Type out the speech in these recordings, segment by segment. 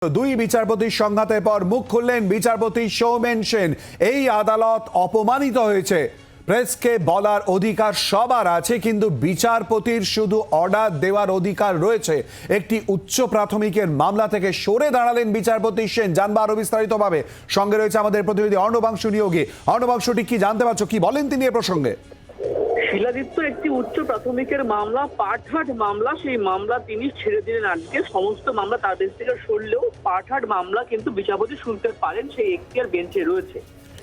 দুই বিচারপতির সংঘাতের পর মুখ খুললেন বিচারপতি সৌমেন সেন। এই আদালত অপমানিত হয়েছে। প্রেসকে বলার অধিকার সবার আছে, কিন্তু বিচারপতির শুধু অর্ডার দেওয়ার অধিকার রয়েছে। একটি উচ্চ প্রাথমিকের মামলা থেকে সরে দাঁড়ালেন বিচারপতি সেন। জানবো আরো বিস্তারিতভাবে। সঙ্গে রয়েছে আমাদের প্রতিনিধি অর্ণবাংশু নিয়োগী। অর্ণবাংশু, ঠিক কি জানতে পারছো, কি বলেন তিনি এ প্রসঙ্গে? শিলাদিত্য একটি উচ্চ প্রাথমিকের মামলা, পাটহাট মামলা, সেই মামলা তিনি ছেড়ে দিলেন আজকে। সমস্ত মামলা তার বেঞ্চ থেকে সরলেও পাটহাট মামলা কিন্তু বিচারপতি শুনতে পারেন, সেই এখতিয়ার বেঞ্চে রয়েছে।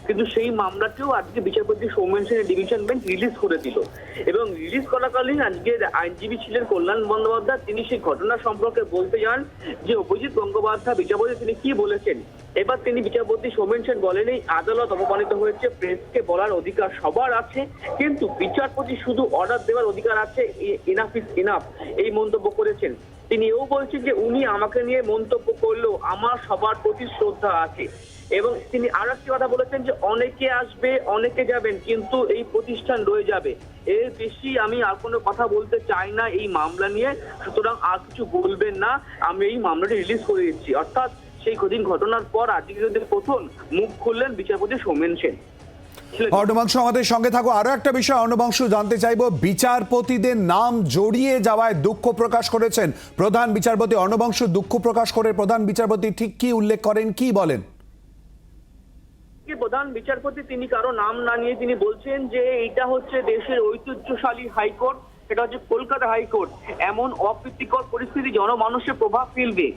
কিন্তু সেই মামলাটিও আজকে বিচারপতি সৌমেন সেনের ডিভিশন বেঞ্চ রিলিজ করে দিল। এবং রিলিজ করাকালীন আজকে আইনজীবী ছিলেন কল্যাণ বন্দ্যোপাধ্যায়। তিনি সেই ঘটনা সম্পর্কে বলতে যান যে অভিজিৎ গঙ্গোপাধ্যায় বিচারপতি তিনি কি বলেছেন। এবার তিনি বিচারপতি সৌমেন সেন বলেন, এই আদালত অপমানিত হয়েছে, প্রেসকে বলার অধিকার সবার আছে, কিন্তু বিচারপতি শুধু অর্ডার দেওয়ার অধিকার আছে, ইনাফ ইজ ইনাফ, এই মন্তব্য করেছেন। তিনি এও বলছেন যে উনি আমাকে নিয়ে মন্তব্য করলেও আমার সবার প্রতি শ্রদ্ধা আছে। এবং তিনি আরো একটি কথা বলেছেন যে অনেকে আসবে, অনেকে যাবেন, কিন্তু এই প্রতিষ্ঠান রয়ে যাবে। এর বেশি আমি আর কোনো কথা বলতে চাই না এই মামলা নিয়ে, সুতরাং আর কিছু বলবেন না, আমি এই মামলাটি রিলিজ করে দিচ্ছি। অর্থাৎ সেই কদিন ঘটনার পর আজকে প্রথম মুখ খুললেন বিচারপতি সৌমেন সেন। অর্ণবাংশু, আমাদের সঙ্গে থাকো। আরো একটা বিষয় অর্ণবাংশু, জানতে চাইবো, বিচারপতিদের নাম জড়িয়ে যাওয়ায় দুঃখ প্রকাশ করেছেন প্রধান বিচারপতি। অর্ণবাংশু, দুঃখ প্রকাশ করে প্রধান বিচারপতি ঠিক কি উল্লেখ করেন, কি বলেন? প্রধান বিচারপতি তিনি কারো নাম না নিয়ে তিনি বলছেন যে এটা হচ্ছে দেশের ঐতিহ্যশালী হাইকোর্ট, এটা হচ্ছে কলকাতা হাইকোর্ট। এমন অপ্রীতিকর পরিস্থিতি জনমানুষের প্রভাব ফেলবে,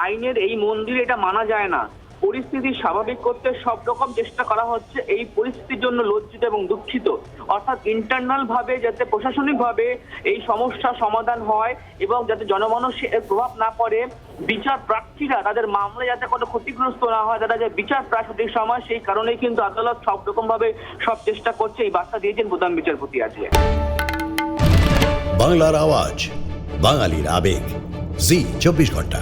আইনের এই মন্দিরে এটা মানা যায় না। পরিস্থিতি স্বাভাবিক করতে সব রকম চেষ্টা করা হচ্ছে। এই পরিস্থিতির জন্য লজ্জিত এবং দুঃখিত। অর্থাৎ ইন্টারনাল ভাবে যাতে প্রশাসনিক ভাবে এই সমস্যা সমাধান হয় এবং যাতে জনমানুষের প্রভাব না পড়ে, বিচার প্রার্থীরা তাদের মামলা যাতে কোনো ক্ষতিগ্রস্ত না হয়, তারা যে বিচার প্রায় সঠিক সময়, সেই কারণেই কিন্তু আদালত সব রকম ভাবে সব চেষ্টা করছে। এই বার্তা দিয়েছেন প্রধান বিচারপতি আজকে। বাংলার আওয়াজ, বাঙালির আবেগ, জি 24 ঘন্টা।